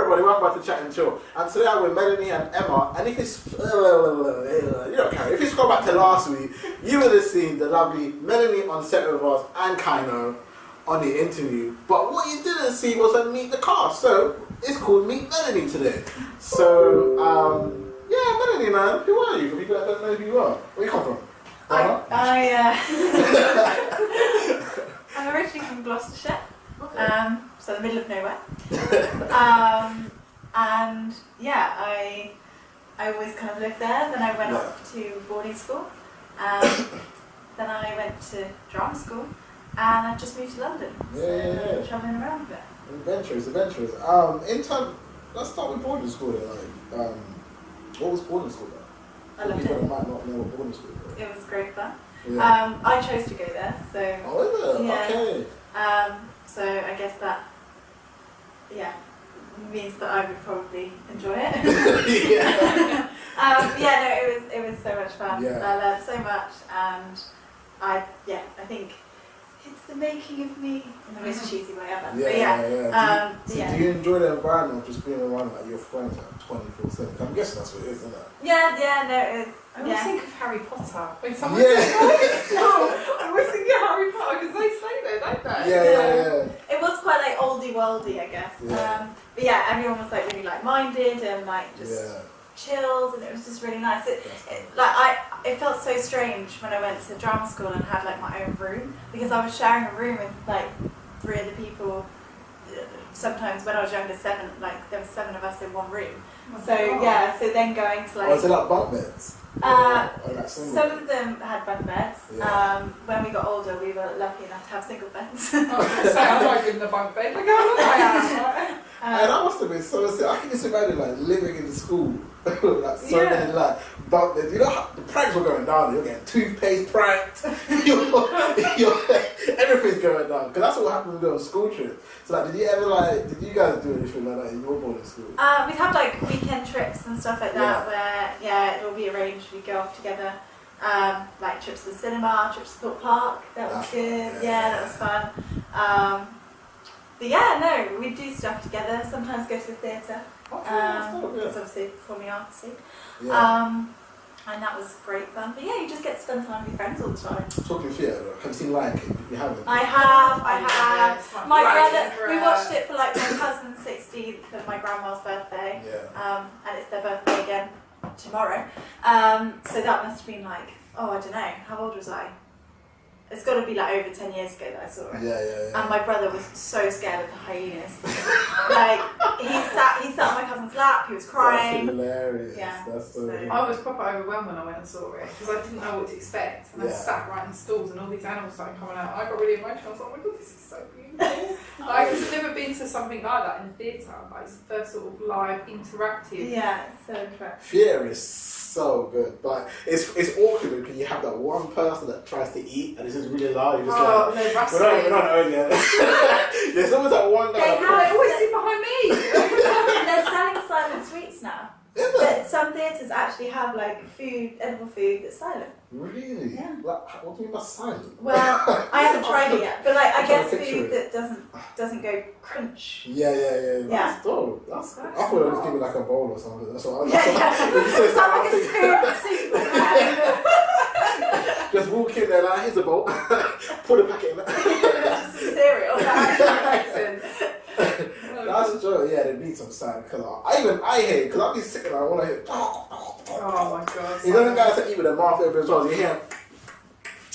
everybody, welcome back to Chat and Chill. And today I'm with Melanie and Emma. And if it's, you don't care, if you scroll back to last week, you would have seen the lovely Melanie on set with us and Kaino on the interview. But what you didn't see was a Meet the Cast. So it's called Meet Melanie today. So, yeah, Melanie, man, who are you? For people that don't know who you are, where you come from? I'm originally from Gloucestershire. Okay. So the middle of nowhere. And yeah, I always kind of lived there. Then I went off to boarding school. Then I went to drama school, and I've just moved to London. So travelling around a bit. Adventurous. Let's start with boarding school then. Like, what was boarding school like? I loved People it. might not know what boarding school is. It was great fun. Yeah. I chose to go there, so. Oh, is it? Yeah. Okay. So I guess that, means that I would probably enjoy it. It was so much fun. Yeah. I learned so much, and I think it's the making of me in the most cheesy way ever. Do you enjoy the environment of just being around like your friends like 24/7? I'm guessing that's what it is, isn't it? I always think of Harry Potter. When someone Yeah. says, I always think of Harry Potter because they say that, don't they? Yeah. It was quite like oldie worldy, I guess. Yeah. But yeah, everyone was like really like minded and like just chilled, and it was just really nice. It felt so strange when I went to drama school and had like my own room, because I was sharing a room with like 3 other people. Sometimes when I was younger, 7, like there were 7 of us in one room. So then going to like. Was it like bunk beds? Some of them had bunk beds. Yeah. When we got older, we were lucky enough to have single beds. I'm like in the bunk bed. Look how long I am. And that must have been so sick. I can just imagine like living in the school with like so many like bunk beds. You know how the pranks were going down. You're getting toothpaste pranked. Everything's going down, because that's what happened when we go on school trips. So like, did you guys do anything like that in your boarding school? We'd have like weekend trips and stuff like that, where it'd all be arranged. We'd go off together, like trips to the cinema, trips to Thorpe Park. That was good. That was fun. But we'd do stuff together. Sometimes go to the theatre. It's obviously performing artsy. And that was great fun. But yeah, you just get to spend time with your friends all the time. Talking theatre, have you seen Lion King? You haven't? I have. My brother, we watched it for like my cousin's 16th of my grandma's birthday. And it's their birthday again tomorrow. So that must have been like, I don't know, how old was I? It's got to be like over 10 years ago that I saw it. And my brother was so scared of the hyenas. Like, he sat on my cousin's lap, he was crying. That's hilarious. Yeah. That's so I was proper overwhelmed when I went and saw it, because I didn't know what to expect. And I sat right in the stalls and all these animals started coming out. I got really emotional. I was like, oh my god, this is so beautiful. I've never been to something like that in the theatre. Like, it's the first sort of live, interactive. Yeah, it's so interactive. Theatre is so good, but it's awkward because you have that one person that tries to eat and it's just really loud. You're just we're not own yet. There's always that one guy. They always sit behind me. They're selling silent sweets now. But some theatres actually have like edible food that's silent. Really? Yeah. Like, what do you mean by silent? Well, I haven't tried it yet, but like I guess food that doesn't go crunch. Yeah. That's dope. I thought it was giving like a bowl or something. That's what I was Just walk in there, like, here's a bowl. Put a packet in there. Just some cereal. That's true. Yeah, they need some sound, because I hate it, because I'll be sick and I want to hear. Oh my god. You know the guys that eat with their mouth open as well. You hear.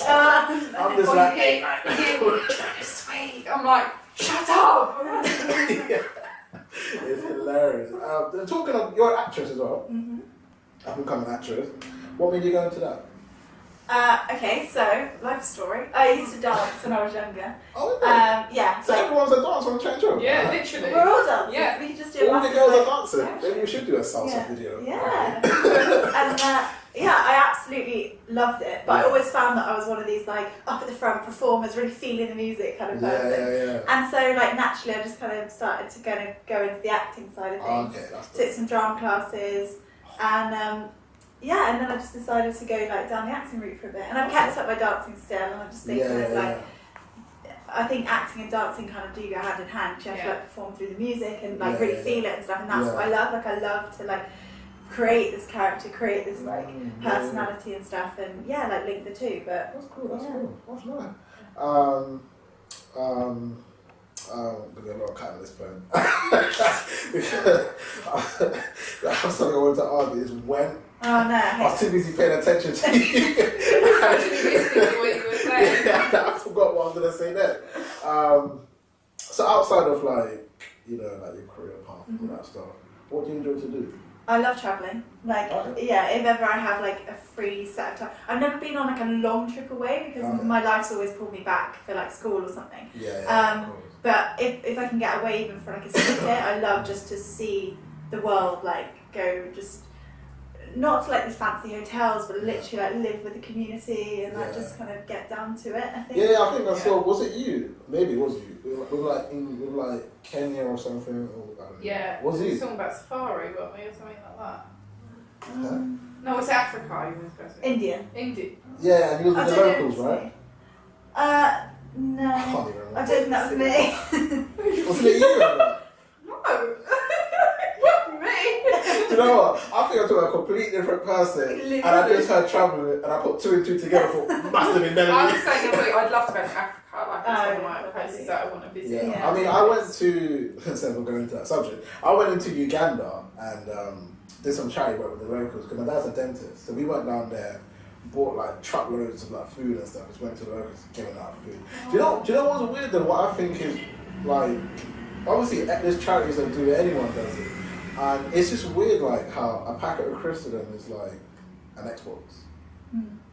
I'm just like, it's sweet. I'm like, shut up. It's hilarious. Talking of, you're an actress as well. I've become an actress. What made you go into that? Okay, so life story. I used to dance when I was younger. Oh, okay. So like, everyone's a dancer on Chat and Chill? Yeah, literally. We're all dancers. Yeah. We could just do all the girls are dancing. Maybe we should do a salsa video. Yeah. And I absolutely loved it. But I always found that I was one of these like up at the front performers, really feeling the music kind of person. And so like naturally, I just kind of started to go into the acting side of things. Okay, that's took some drama classes, and and then I just decided to go like down the acting route for a bit. And I've kept up my dancing still, and I just think I think acting and dancing kind of do go hand in hand. You have to like perform through the music and like really feel it and stuff, and that's what I love. Like I love to like create this character, create this like personality and stuff, and like link the two. But that's cool. That's cool. That's nice. There's a lot of cut at this point. That's something I wanted to argue is when. Oh no! I was too busy paying attention to you. What you were saying. I forgot what I was gonna say then. So outside of like like your career path and all that stuff, what do you enjoy to do? I love travelling. Like if ever I have like a free set of time. I've never been on like a long trip away because my life's always pulled me back for like school or something. But if I can get away even for like a second, I love just to see the world, like go just not to like these fancy hotels, but literally like live with the community and like just kind of get down to it. I think. Yeah, I think that's what. Was it you? Maybe it was you. With like Kenya or something. Or, I don't know. Yeah. Was he? Talking about safari, got me or something like that. No, it's Africa. He was going to. India. Yeah, and he was with the locals, right? No. I can't even remember. I don't think that was me. Wasn't it you? No. What, me? Do you know what? I think I took a completely different person, and I just heard travelling, and I put two and two together. I thought must have been Melanie. I was saying I'd love to go to Africa. Like it's one of my places that I want to visit. Yeah. I mean, I went to. Instead of going into that subject, I went into Uganda and did some charity work with the locals because my dad's a dentist, so we went down there. Bought like truckloads of like food and stuff. Just went to the locals, giving out food. Do you know what's weird though? What I think is like, obviously there's charities that do it. Anyone does it, and it's just weird like how a packet of crisps to them is like an Xbox.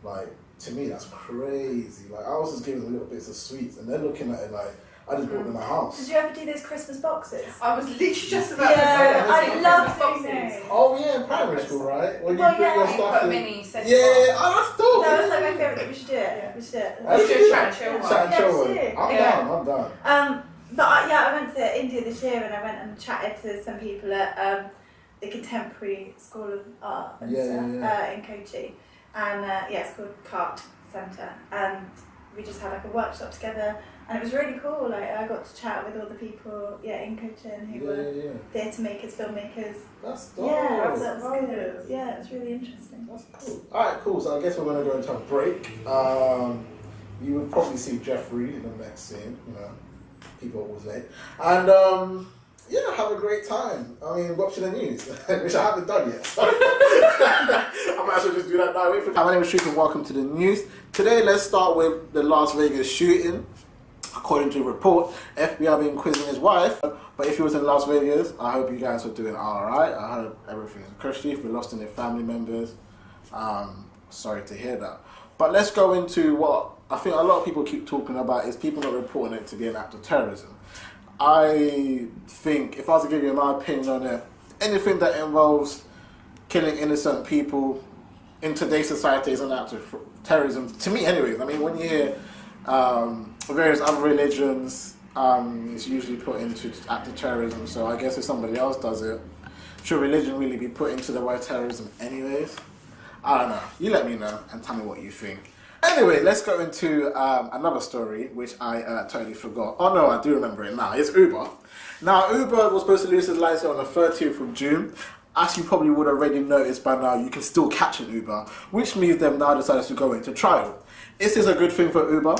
Like to me that's crazy. Like I was just giving them little bits of sweets, and they're looking at it like I just bought them in my house. Did you ever do those Christmas boxes? I was literally just about to say that. I love boxes. Oh yeah, in primary school, right? When you put your stuff in. That's that's dope. That was like my favourite. We should do it. We should do it. Let's do a chat and chill one. Chat and chill one. I'm down. But I went to India this year and I went and chatted to some people at the Contemporary School of Art and stuff in Kochi, and it's called CART Centre, and we just had like a workshop together, and it was really cool. Like I got to chat with all the people in Kochi who were theatre makers, filmmakers. That's dope. Yeah, that was good. Yeah, it was really interesting. That's cool. Alright, cool. So I guess we're going to go into a break. You will probably see Geoffrey in the next scene. People always late. And have a great time. I mean, watching the news, which I haven't done yet. So I might as well just do that now. Hi, my name is Sharif and welcome to the news. Today, let's start with the Las Vegas shooting. According to a report, FBI been quizzing his wife. But if he was in Las Vegas, I hope you guys are doing alright. I hope everything's cushy. If we lost any family members, sorry to hear that. But let's go into what I think a lot of people keep talking about is people not reporting it to be an act of terrorism. I think, if I was to give you my opinion on it, anything that involves killing innocent people in today's society is an act of terrorism. To me anyways. I mean, when you hear various other religions, it's usually put into act of terrorism. So I guess if somebody else does it, should religion really be put into the word terrorism anyways? I don't know. You let me know and tell me what you think. Anyway, let's go into another story, which I totally forgot. Oh no, I do remember it now. It's Uber. Now, Uber was supposed to lose its license on the 30th of June. As you probably would already noticed by now, you can still catch an Uber, which means they've now decided to go into trial. Is this a good thing for Uber?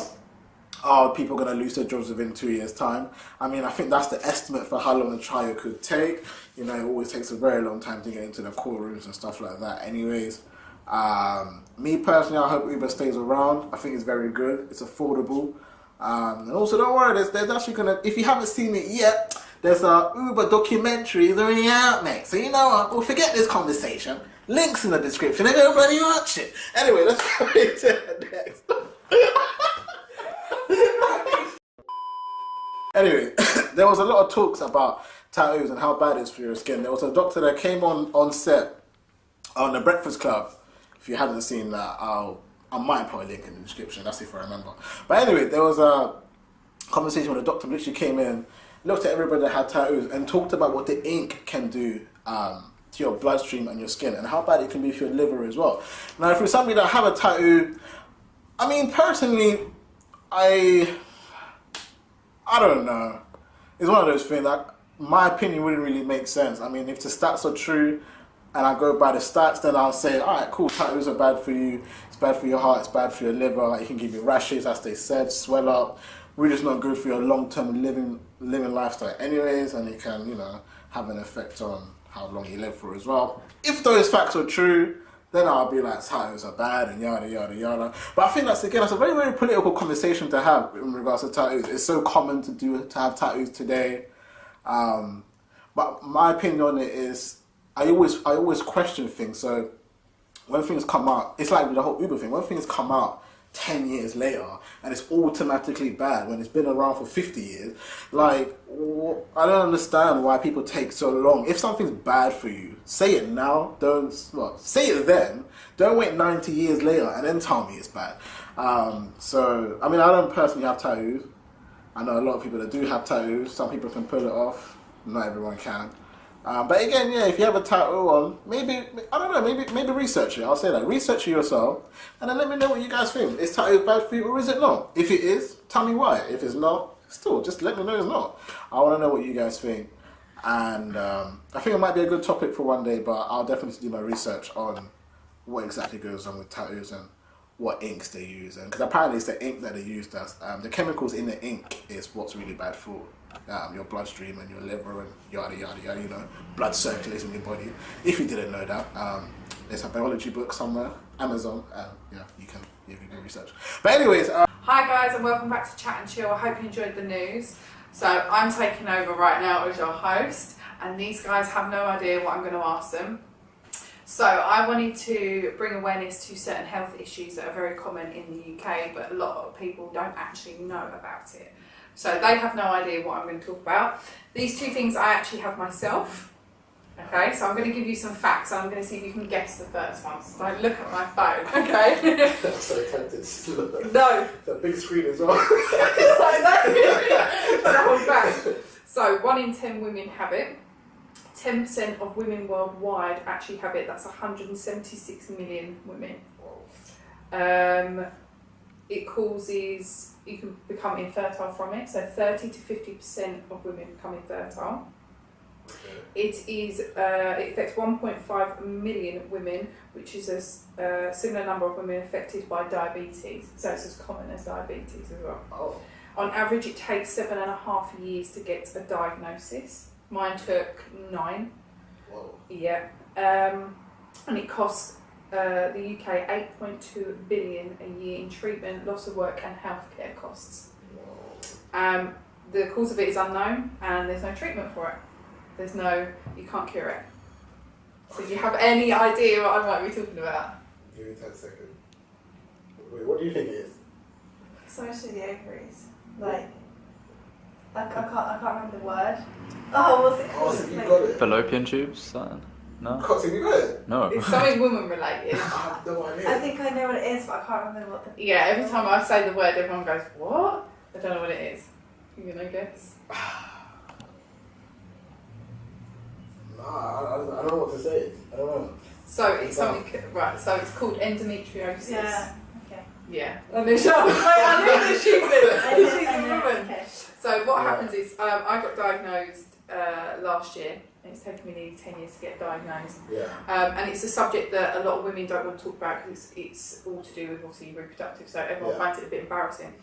Are people going to lose their jobs within 2 years' time? I mean, I think that's the estimate for how long the trial could take. It always takes a very long time to get into the courtrooms and stuff like that anyways. Me personally, I hope Uber stays around. I think it's very good. It's affordable. And also, don't worry, there's actually if you haven't seen it yet, there's a Uber documentary already out, mate. So you know what? We'll forget this conversation. Links in the description. And go bloody watch it. Anyway, let's go into the next. Anyway, there was a lot of talks about tattoos and how bad it is for your skin. There was a doctor that came on set on The Breakfast Club. If you haven't seen that, I might put a link in the description. That's if I remember. But anyway, there was a conversation where the doctor literally came in, looked at everybody that had tattoos, and talked about what the ink can do to your bloodstream and your skin, and how bad it can be for your liver as well. Now, if you're somebody that have a tattoo, I mean, personally, I I don't know. It's one of those things that my opinion wouldn't really make sense. I mean, if the stats are true and I go by the stats, then I'll say, all right, cool, tattoos are bad for you. It's bad for your heart. It's bad for your liver. Like, it can give you rashes, as they said, swell up. We're just not good for your long-term living lifestyle anyways, and it can, you know, have an effect on how long you live for as well. If those facts are true, then I'll be like, tattoos are bad and yada, yada, yada. But I think that's a very, very political conversation to have in regards to tattoos. It's so common to have tattoos today. But my opinion on it is, I always question things. So when things come out, it's like with the whole Uber thing. When things come out 10 years later and it's automatically bad when it's been around for 50 years, like, I don't understand why people take so long. If something's bad for you, say it now. Say it then. Don't wait 90 years later and then tell me it's bad. So, I mean, I don't personally have tattoos. I know a lot of people that do have tattoos. Some people can pull it off. Not everyone can. But again, yeah, if you have a tattoo on, maybe, I don't know, maybe research it. I'll say that. Research it yourself, and then let me know what you guys think. Is tattoo bad for you, or is it not? If it is, tell me why. If it's not, still, just let me know it's not. I want to know what you guys think. And I think it might be a good topic for one day, but I'll definitely do my research on what exactly goes on with tattoos and what inks they use. And because apparently it's the ink that they use, the chemicals in the ink is what's really bad for your bloodstream and your liver and yada yada yada, you know, blood circulates in your body. If you didn't know that, there's a biology book somewhere, Amazon, yeah, you can research. But anyways, hi guys, and welcome back to Chat and Chill. I hope you enjoyed the news. So I'm taking over right now as your host, and these guys have no idea what I'm going to ask them. So I wanted to bring awareness to certain health issues that are very common in the UK, but a lot of people don't actually know about it. So they have no idea what I'm going to talk about. These two things I actually have myself. Okay, so I'm going to give you some facts, and I'm going to see if you can guess the first one. So don't look at my phone, okay? I'm so tempted. No. It's a big screen as well. So 1 in 10 women have it. 10% of women worldwide actually have it. That's 176 million women. It causes, you can become infertile from it. So 30 to 50% of women become infertile. Okay. It affects 1.5 million women, which is a similar number of women affected by diabetes. So it's as common as diabetes as well. Oh. On average, it takes 7.5 years to get a diagnosis. Mine took 9. Whoa. Yeah. And it costs the UK 8.2 billion a year in treatment, loss of work and healthcare costs. Whoa. The cause of it is unknown, and there's no treatment for it. You can't cure it. So do you have any idea what I might be talking about? Give me 10 seconds. Wait, what do you think it is? It's actually the ovaries. Like, I can't remember the word. Oh, what's it called? Oh, so you got it. Fallopian tubes? Something? No? So you got it? No. It's something woman related. I have no idea. I think I know what it is, but I can't remember what the... Yeah, every time I say the word, everyone goes, what? I don't know what it is. You gonna guess? Nah, I don't know what to say. I don't know. So it's something, right, so it's called endometriosis. Yeah, okay. Yeah. I knew she she's a woman. Okay. So what happens is, I got diagnosed last year, and it's taken me nearly 10 years to get diagnosed. Yeah. And it's a subject that a lot of women don't want to talk about because it's all to do with obviously reproductive, so everyone finds it a bit embarrassing.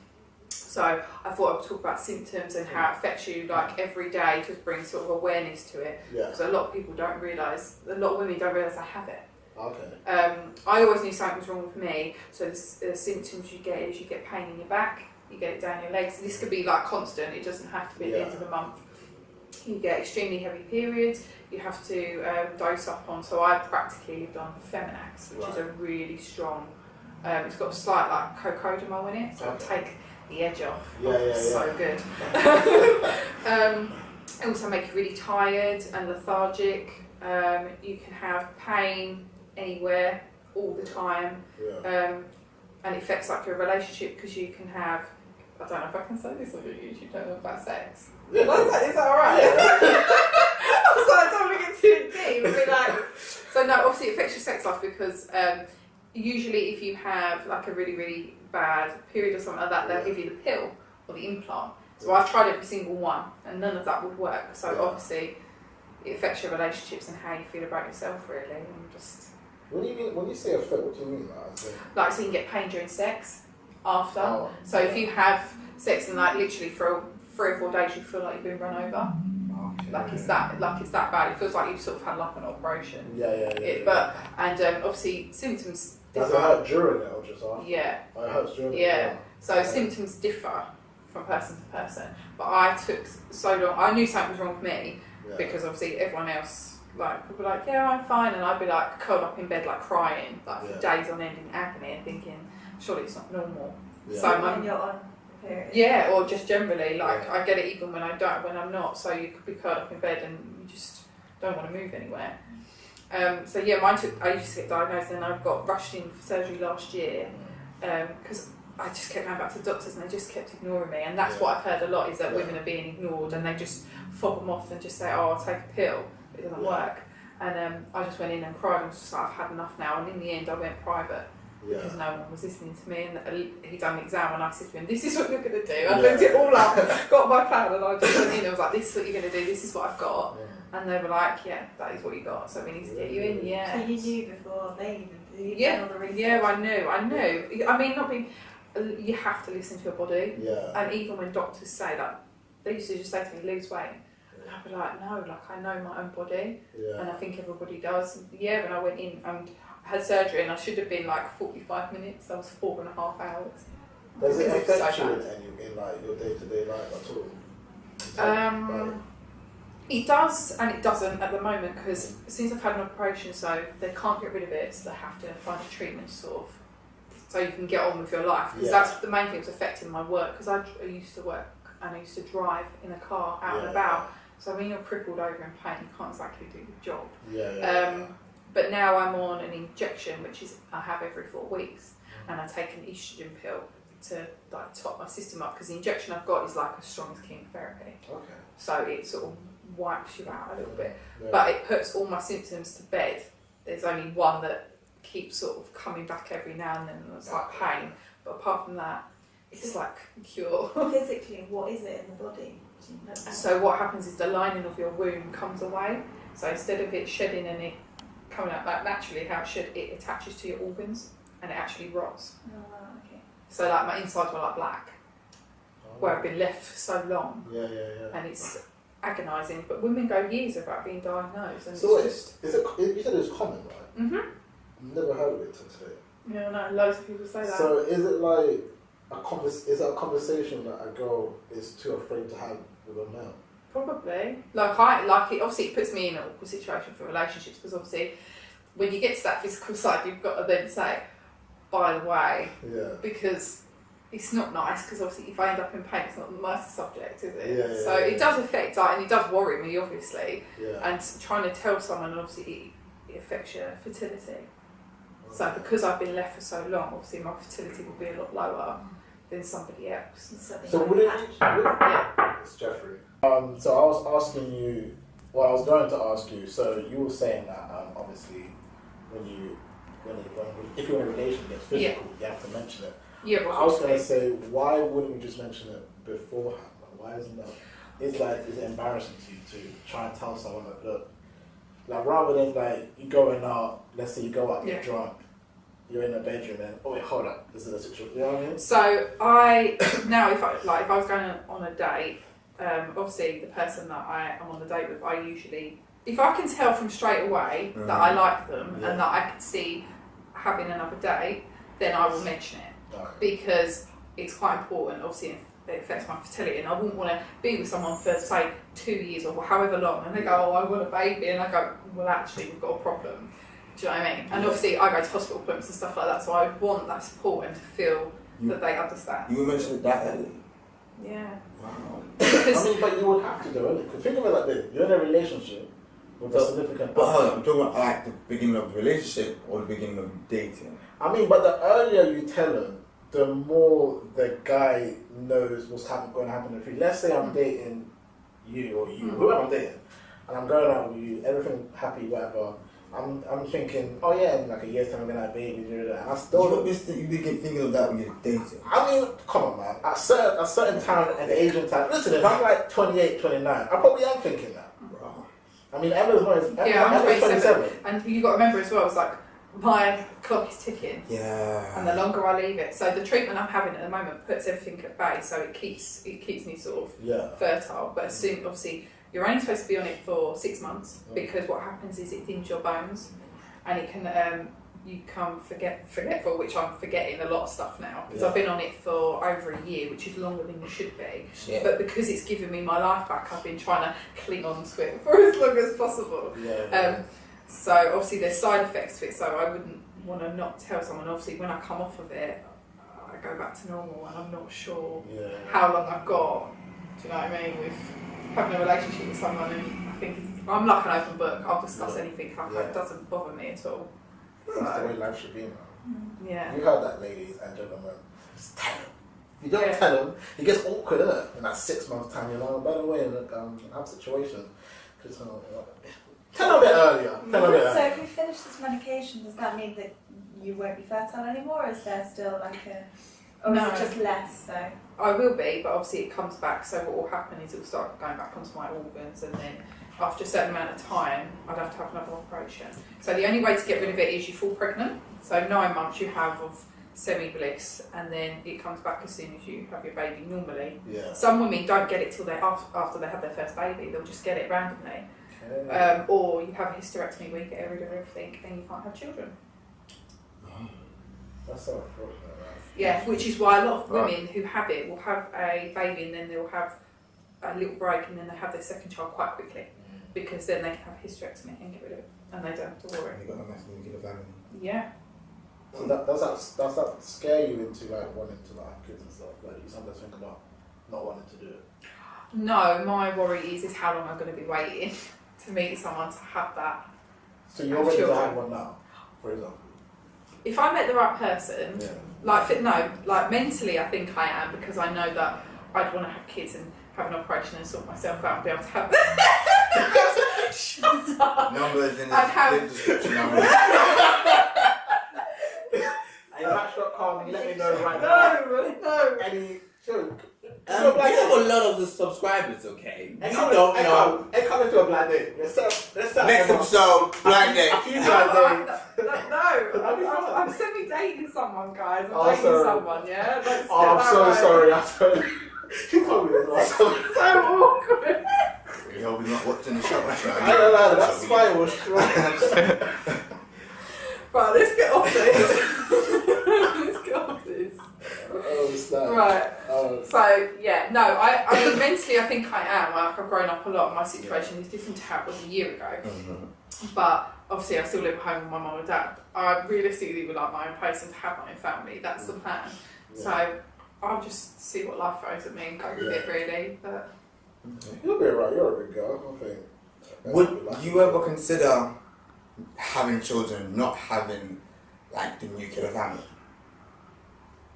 So I thought I would talk about symptoms and how it affects you like every day to bring sort of awareness to it. Yeah. So a lot of people don't realise, a lot of women don't realise they have it. Okay. I always knew something was wrong with me. So the symptoms you get is you get pain in your back, you get it down your legs. This could be like constant, it doesn't have to be at the end of the month. You get extremely heavy periods, you have to dose up on, so I practically lived on Feminax, which is a really strong, it's got a slight like cocodamol in it, so it'll take the edge off. So good. It also makes you really tired and lethargic. You can have pain anywhere, all the time, and it affects like your relationship because you can have, I don't know if I can say this on your YouTube channel about sex. Yeah. Is that alright? I was like, I don't want to get too deep. But like, so no, obviously it affects your sex life because usually if you have like a really, really bad period or something like that, they'll give you the pill or the implant, So I've tried every single one, and none of that would work. So obviously, it affects your relationships and how you feel about yourself, really. And just. What do you mean when you say affect? What do you mean? Like, so you can get pain during sex, after. Oh, so if you have sex and like literally for 3 or 4 days, you feel like you've been run over. Okay. Like it's that bad. It feels like you've sort of had like an operation. But obviously symptoms. Does it hurt during it or just after? Yeah. Oh, it hurts during it. Yeah. So symptoms differ from person to person. But I took so long. I knew something was wrong with me because obviously everyone else would be like, yeah, I'm fine, and I'd be like curled up in bed like crying for days on end in agony and thinking, surely it's not normal. Yeah. So when you're on period. Yeah, or just generally, I get it even when I'm not. So you could be curled up in bed and you just don't want to move anywhere. So yeah, I used to get diagnosed and I got rushed in for surgery last year because I just kept going back to the doctors and they just kept ignoring me. And that's what I've heard a lot is that women are being ignored and they just fob them off and just say, oh, I'll take a pill. It doesn't work. And I just went in and cried and was just like, I've had enough now. And in the end, I went private. Because no one was listening to me, and he done the exam, and I said to him, "This is what you're going to do." I looked it all up, got my plan, and I just went in. I was like, "This is what you're going to do. This is what I've got." And they were like, "Yeah, that is what you got. So we need to get you in." Yeah. So you knew before they even did. Yeah. I knew. I mean, not being. You have to listen to your body. Yeah. And even when doctors say that, they used to just say to me, "Lose weight." And I'd be like, "No, I know my own body." Yeah. And I think everybody does. Yeah. When I went in and had surgery and I should have been 45 minutes. I was 4.5 hours. Does it affect you in your day-to-day life at all? It does and it doesn't at the moment because since I've had an operation, so they can't get rid of it, so they have to find a treatment so you can get on with your life. Because that's the main thing that's affecting my work. Because I used to work and I used to drive in a car out and about. So when you're crippled over in pain, you can't exactly do your job. But now I'm on an injection, which is I have every 4 weeks, and I take an estrogen pill to top my system up because the injection I've got is like as strong as chemotherapy. Okay. So it sort of wipes you out a little bit, but it puts all my symptoms to bed. There's only one that keeps sort of coming back every now and then, and it's like pain. But apart from that, it's like a cure. Physically, what is it in the body? So what happens is the lining of your womb comes away. So instead of it shedding and it coming out like naturally how it should, it attaches to your organs and it actually rots. Oh wow, okay. So my insides were like black, where I've been left for so long. And it's agonising. But women go years without being diagnosed. And so you said it's common, right? Mhm. I've never heard of it till today. Yeah, no, loads of people say that. So is it like is it a conversation that a girl is too afraid to have with a male? Probably. Obviously it puts me in an awkward situation for relationships because obviously when you get to that physical side you've got to then say, by the way, because it's not nice because obviously if I end up in pain it's not the nicest subject, is it? So it does affect and it does worry me obviously. And trying to tell someone obviously it affects your fertility. Okay. So because I've been left for so long, obviously my fertility will be a lot lower than somebody else. So would it? It's Geoffrey. So I was asking you. Well, I was going to ask you. So you were saying that obviously, if you're in a relationship that's physical, you have to mention it. Yeah. But I was going to say, why wouldn't we just mention it beforehand? Why isn't that? Is it embarrassing to you to try and tell someone that look, rather than you going out. Let's say you go out, get drunk. You're in the bedroom and oh wait, hold up, this is a situation. You know what I mean? So now if I was going on a date, obviously the person that I am on the date with, I usually, if I can tell from straight away that I like them and that I can see having another date, then I will mention it because it's quite important. Obviously, it affects my fertility, and I wouldn't want to be with someone for say 2 years or however long, and they go, "Oh, I want a baby," and I go, "Well, actually, we've got a problem." Do you know what I mean? And obviously I go to hospital appointments and stuff like that, so I want that support and to feel that they understand. You mentioned that early? Yeah. Wow. But you would have to do it. Because think of it like this, you're in a relationship with a significant But hold on, I'm talking about the beginning of the relationship or the beginning of dating. I mean, but the earlier you tell them, the more the guy knows what's going to happen in the future. Let's say I'm dating you or whoever I'm dating, and I'm going out with you, everything happy, whatever. I'm thinking, oh yeah, in like a year's time I'm gonna have a baby, and I still. You begin thinking of that when you're dating. I mean, come on, man. At a certain time, at the Asian time. Listen, if I'm like 28, 29, I probably am thinking that. Bro. I mean, Emma's not. Yeah, I'm 27. And you got to remember as well, it's like my clock is ticking. Yeah. And the longer I leave it, so the treatment I'm having at the moment puts everything at bay, so it keeps me sort of fertile. But as soon, obviously, you're only supposed to be on it for 6 months because what happens is it thins your bones, and it can you become forgetful, which I'm forgetting a lot of stuff now because I've been on it for over a year, which is longer than you should be. Yeah. But because it's given me my life back, I've been trying to cling on to it for as long as possible. So obviously there's side effects to it, so I wouldn't want to not tell someone. Obviously when I come off of it, I go back to normal, and I'm not sure how long I've got. Do you know what I mean? With having a relationship with someone, and I think I'm like an open book. I'll discuss anything. It doesn't bother me at all. That's the way life should be, man. Yeah. You heard that, ladies and gentlemen. Just tell him. If you don't tell him, it gets awkward, isn't it? In that 6 months time, you know. By the way, look, I have a situation. Just tell him a bit earlier. So if you finish this medication, does that mean that you won't be fertile anymore, or is there still like a... Or is it just less, so... I will be, but obviously it comes back, so what will happen is it will start going back onto my organs, and then after a certain amount of time, I'd have to have another operation. So the only way to get rid of it is you fall pregnant. So 9 months you have of semi-bliss, and then it comes back as soon as you have your baby normally. Yeah. Some women don't get it till after they have their first baby, they'll just get it randomly. Okay. Or you have a hysterectomy where you get rid of everything and you can't have children. That's so unfortunate, man. Yeah, which is why a lot of women who have it will have a baby and then they'll have a little break and then they have their second child quite quickly, because then they can have a hysterectomy and get rid of it, and they don't have to worry. You've got a massive nuclear family. Yeah. So does that scare you into like wanting to like have kids and stuff? Like you sometimes think about not wanting to do it? No, my worry is how long I'm going to be waiting to meet someone to have that. So you're ready to have one now, for example? If I met the right person, like mentally I think I am, because I know that I'd want to have kids and have an operation and sort myself out and be able to have... Shut up! Numbers in the description. Hey, Match.com, let me know right now. No. Any joke? We have a lot of the subscribers, okay? You don't know. Hey, come into a blind date. Let's next episode, blind date. A few blind dates. No, I'm semi-dating someone, guys. I'm dating someone, yeah? I'm so sorry. She told me this. So awkward. We hope he's not watching the show. I don't know, that spy was strong. Right, let's get off this. Oh, snap. Right. So, yeah, no, I mean, mentally I think I am. Like, I've grown up a lot. My situation is different to how it was a year ago. Mm-hmm. But obviously I still live at home with my mum and dad. I realistically would like my own place and to have my own family. That's the plan. Yeah. So I'll just see what life throws at me and go with it, really. But you'll be right. You're a big girl, I think. Would you ever consider having children, not having like the nuclear family?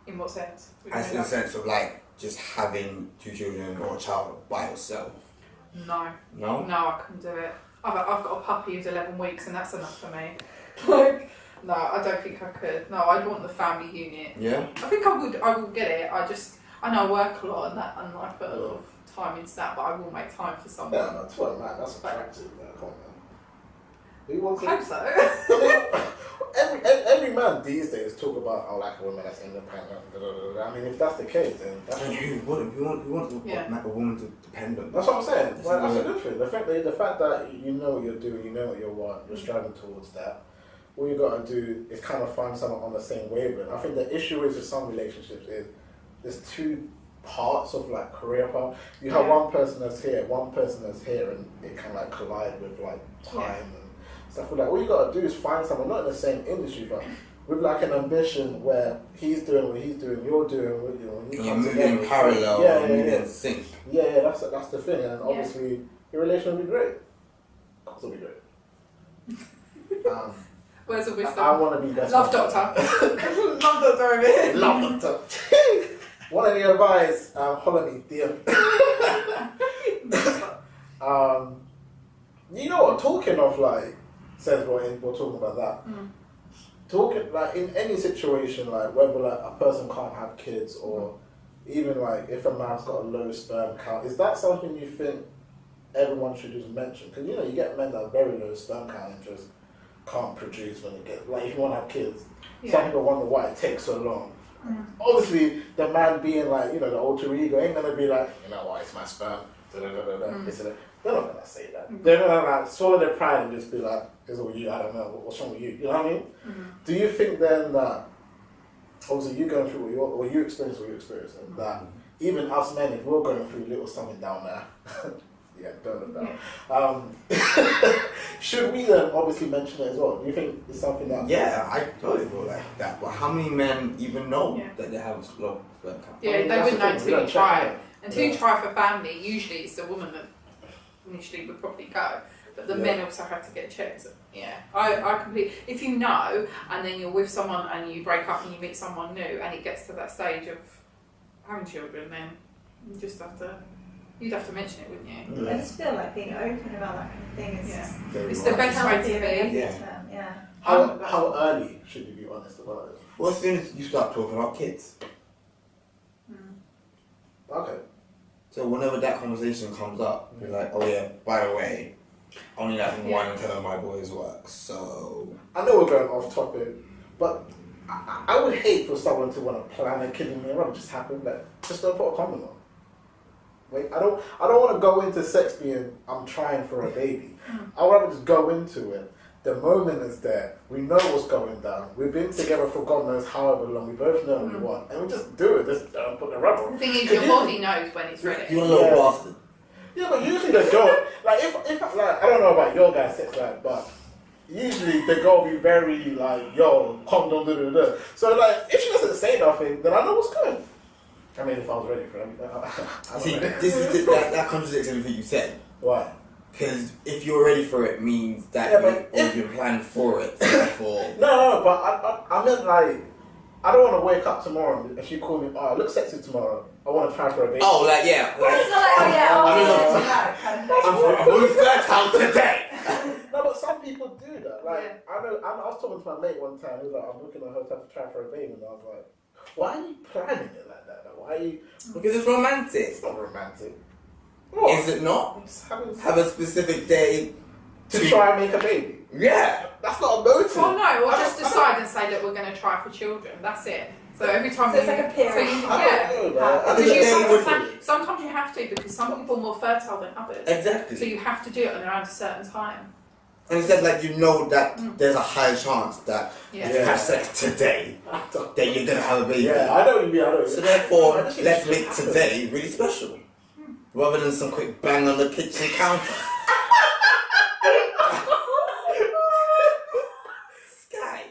In what sense? As in the sense of like just having 2 children or a child by yourself? No, I couldn't do it. I've got a puppy who's 11 weeks and that's enough for me. Like, no, I don't think I could. No, I'd want the family unit. Yeah. I think I will get it. I know I work a lot and I put a lot of time into that, but I will make time for someone. Yeah, that's what, man. That's attractive, man. Come on, man. Who wants I hope so. Every man these days talk about, I like a woman that's independent. I mean, if that's the case, then that's... We want a woman to depend on. That's what I'm saying. Well, that's a good thing. The fact that you know what you're doing, you know what you want, you're striving towards that. All you got to do is kind of find someone on the same wavelength. I think the issue is with some relationships is there's 2 parts of like career path. You have one person that's here, and it can like collide with like time and stuff like that. All you got to do is find someone not in the same industry, but with like an ambition where he's doing what he's doing, you're doing what you're moving in parallel, moving in sync. Yeah, that's the thing, and obviously your relation will be great. Of course, it'll be great. Where's the wisdom? I want to be best. Love doctor. Love doctor over here. Love doctor. Want any advice? Holler me, DM. You know what? Talking of like, says we're talking about that. Talking like in any situation, like whether like a person can't have kids or even like if a man's got a low sperm count, is that something you think everyone should just mention? Because you know you get men that have very low sperm count and just can't produce when they get like if you want to have kids. Some people wonder why it takes so long. Obviously, the man being like, you know, the alter ego ain't gonna be like, you know what, it's my sperm. They're not gonna say that. They're gonna like swallow their pride and just be like, it's all you, I don't know, what's wrong with you? You know what I mean? Do you think then that, obviously you going through what you experience, and that even us men, if we're going through a little something down there, yeah, don't look down. Should we then obviously mention it as well? Do you think it's something that... Yeah, I totally feel like that. But how many men even know that they have a low sperm count? Yeah, they wouldn't know until you try it. Until you try for family, usually it's the woman that initially would probably go. But the men also have to get checked. Yeah, I completely... If you know, and then you're with someone and you break up and you meet someone new and it gets to that stage of having children, then you just have to... You'd have to mention it, wouldn't you? I just feel like being open about that kind of thing is it's the best way to be. Yeah. How early should you be honest about it? Well, as soon as you start talking about kids. Okay. So whenever that conversation comes up, you're like, oh yeah, by the way, only like 1 in 10 of my boys work, so... I know we're going off topic, but I would hate for someone to want to plan a kid in me and just happen, but just don't put a condom on. Like, I don't want to go into sex being, I'm trying for a baby. I would rather just go into it. The moment is there. We know what's going down. We've been together for God knows however long. We both know what we want. And we just do it. Just put the rubber on. The thing is, your body knows when it's ready. You're a little bastard. Yeah, but usually the girl, like, if like, I don't know about your guys' sex life, but usually the girl be very, like, yo, condom, da. So, like, if she doesn't say nothing, then I know what's good. I mean, if I was ready for it. See, this is that contradicts everything you said. Why? Because if you're ready for it, means that you've planned for it. Therefore... No, but I meant like, I don't want to wake up tomorrow and she call me, oh, I look sexy tomorrow. I want to try for a baby. Oh, like, yeah. Well, it's not like, I'm only fertile today. No, but some people do that. Like, I was talking to my mate one time, he was like, I'm looking at her to try for a baby, and I was like, why are you planning it like that? Like, why are you... Because it's romantic. It's not romantic. What? Is it not? Have a specific day to try and make a baby. Yeah. That's not a motive. Well, no, or just decide and say that we're going to try for children. That's it. So every time it's like a period. Sometimes you have to because some people are more fertile than others. Exactly. So you have to do it around a certain time. And instead, like, you know that there's a high chance that if you have sex today, then you're going to have a baby. Yeah, I know what you mean. So therefore, let's make today really special. Rather than some quick bang on the kitchen counter. Sky.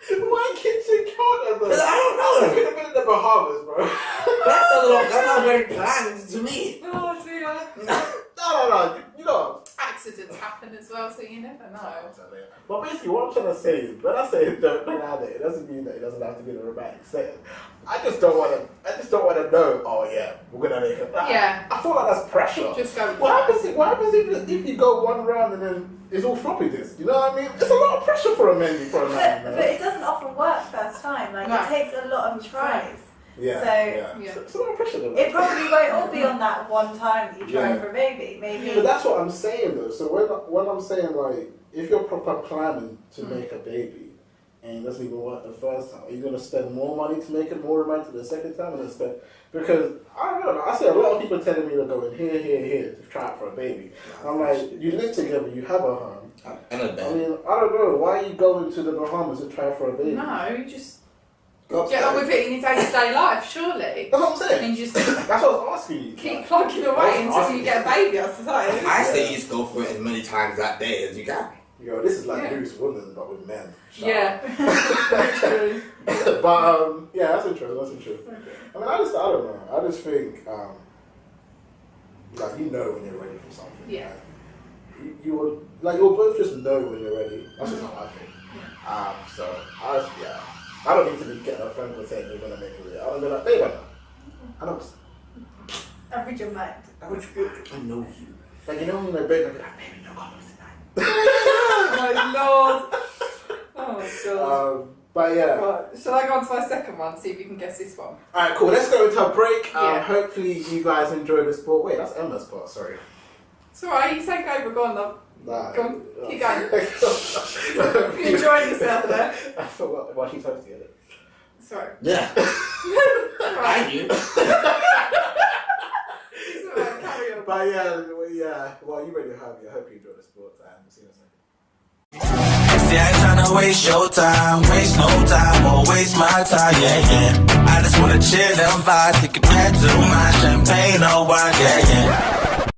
Why kitchen counter though? I don't know. We could have been in the Bahamas, bro. That's not very planned to me. Oh dear. No. You know, accidents happen as well, so you never know. But basically, what I'm trying to say is, when I say don't plan it, it doesn't mean that it doesn't have to be in a romantic setting. I just don't want to know. Oh yeah, we're gonna make it. Yeah. I feel like that's pressure. Just go. What happens if you go one round and then it's all floppy disk? You know what I mean? It's a lot of pressure for a man. But it doesn't often work first time. Like it takes a lot of tries. Yeah. So it's a lot of pressure. It probably won't all be on that one time that you try for a baby. Maybe. But that's what I'm saying though. So when I'm saying like, if you're proper planning to make a baby and it doesn't even work the first time, are you going to spend more money to make it more romantic the second time? Because I don't know. I see a lot of people telling me they're going here to try it for a baby. I'm like, you live together, you have a home. I mean, I don't know. Why are you going to the Bahamas to try for a baby? No, you just get on with it in your day-to-day life, surely. That's what I'm saying. And just that's what I was asking you. Keep plugging away until you get a baby, I suppose. I say you just go for it as many times that day as you can. Yo, this is like loose women, but with men. Yeah. But yeah, that's interesting. I mean, I don't know. I just think like, you know when you're ready for something. Yeah. Like, you'll both just know when you're ready. That's just how I think. So I don't need to be getting a phone call saying you're gonna make a video. I'll be like, babe, I know. I'll read your mind. I know you. Like, you know when they're big, they're like, baby, no condoms tonight. Oh my lord. Oh my god. But yeah. Right. Shall I go on to my second one, see if you can guess this one? Alright, cool. Let's go into a break. Yeah. Hopefully you guys enjoy the sport. Wait, that's Emma's part, sorry. It's alright, you take over, go on love. Nah. Go on, keep going. You're enjoying yourself there. I forgot what she's hosting it. It's alright. Yeah. Alright. Thank you. It's alright, carry on. But yeah, well, you really have. I hope you enjoy the sport, and we'll see you in a second. See, I ain't tryna waste your time, waste no time, or waste my time, yeah. I just wanna chill and vibe, take it back to my champagne or wine, yeah.